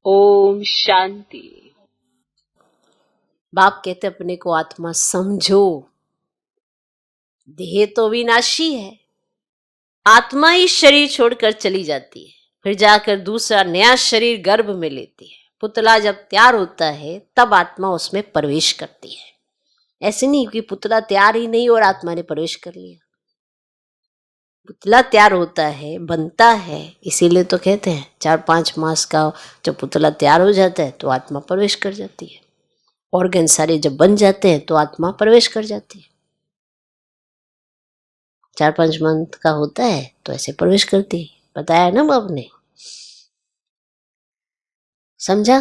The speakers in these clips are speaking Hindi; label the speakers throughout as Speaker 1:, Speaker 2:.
Speaker 1: ओम शांति। बाप कहते अपने को आत्मा समझो। देह तो विनाशी है, आत्मा ही शरीर छोड़कर चली जाती है, फिर जाकर दूसरा नया शरीर गर्भ में लेती है। पुतला जब तैयार होता है तब आत्मा उसमें प्रवेश करती है। ऐसे नहीं कि पुतला तैयार ही नहीं और आत्मा ने प्रवेश कर लिया। पुतला तैयार होता है, बनता है, इसीलिए तो कहते हैं 4-5 मास का जब पुतला तैयार हो जाता है तो आत्मा प्रवेश कर जाती है। ऑर्गन सारे जब बन जाते हैं तो आत्मा प्रवेश कर जाती है। 4-5 मंथ का होता है तो ऐसे प्रवेश करती है। बताया ना बाप ने, समझा?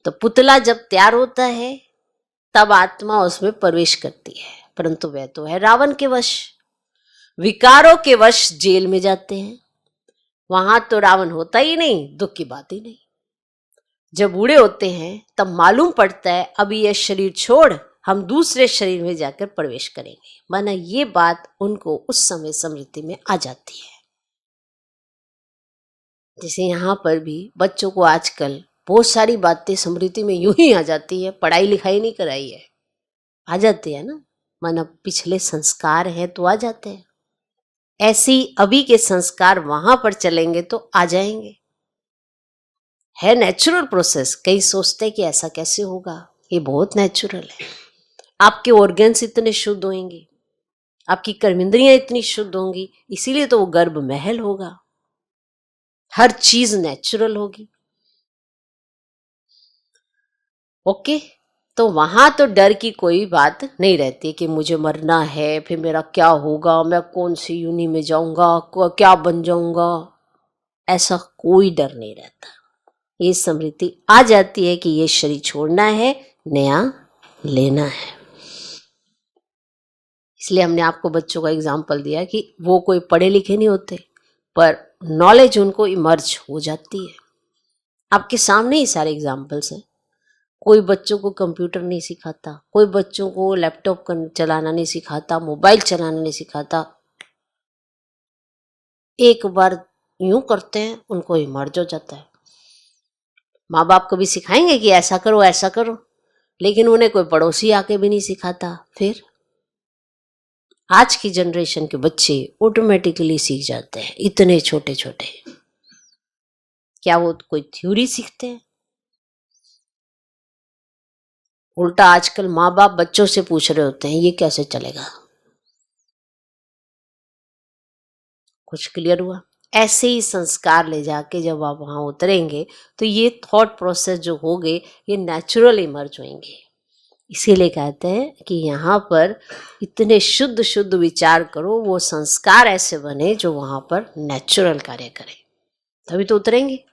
Speaker 1: तो पुतला जब तैयार होता है तब आत्मा उसमें प्रवेश करती है, परंतु वह तो है रावण के वश, विकारों के वश जेल में जाते हैं। वहां तो रावण होता ही नहीं, दुख की बात ही नहीं। जब बूढ़े होते हैं तब मालूम पड़ता है अभी यह शरीर छोड़ हम दूसरे शरीर में जाकर प्रवेश करेंगे। माना ये बात उनको उस समय स्मृति में आ जाती है। जैसे यहाँ पर भी बच्चों को आजकल बहुत सारी बातें स्मृति में यूं ही आ जाती है, पढ़ाई लिखाई नहीं कराई है, आ जाते हैं ना। माना पिछले संस्कार है तो आ जाते हैं, ऐसी अभी के संस्कार वहां पर चलेंगे तो आ जाएंगे। है नेचुरल प्रोसेस। कई सोचते हैं कि ऐसा कैसे होगा, ये बहुत नेचुरल है। आपके ऑर्गन्स इतने शुद्ध होंगे, आपकी कर्मेंद्रियां इतनी शुद्ध होंगी, इसीलिए तो वो गर्भ महल होगा। हर चीज नेचुरल होगी। ओके, तो वहां तो डर की कोई बात नहीं रहती कि मुझे मरना है, फिर मेरा क्या होगा, मैं कौन सी यूनि में जाऊंगा, क्या बन जाऊंगा, ऐसा कोई डर नहीं रहता। ये स्मृति आ जाती है कि ये शरीर छोड़ना है, नया लेना है। इसलिए हमने आपको बच्चों का एग्जाम्पल दिया कि वो कोई पढ़े लिखे नहीं होते, पर नॉलेज उनको इमर्ज हो जाती है। आपके सामने ही सारे एग्जाम्पल्स हैं। कोई बच्चों को कंप्यूटर नहीं सिखाता, कोई बच्चों को लैपटॉप चलाना नहीं सिखाता, मोबाइल चलाना नहीं सिखाता। एक बार यूं करते हैं उनको इमर्ज हो जाता है। माँ बाप कभी सिखाएंगे कि ऐसा करो ऐसा करो, लेकिन उन्हें कोई पड़ोसी आके भी नहीं सिखाता। फिर आज की जनरेशन के बच्चे ऑटोमेटिकली सीख जाते हैं, इतने छोटे छोटे। क्या वो कोई थ्योरी सीखते हैं? उल्टा आजकल माँ बाप बच्चों से पूछ रहे होते हैं ये कैसे चलेगा। कुछ क्लियर हुआ? ऐसे ही संस्कार ले जाके जब आप वहां उतरेंगे तो ये थॉट प्रोसेस जो होंगे ये नेचुरल इमर्ज होंगे। इसीलिए कहते हैं कि यहाँ पर इतने शुद्ध शुद्ध विचार करो, वो संस्कार ऐसे बने जो वहां पर नेचुरल कार्य करे, तभी तो उतरेंगे।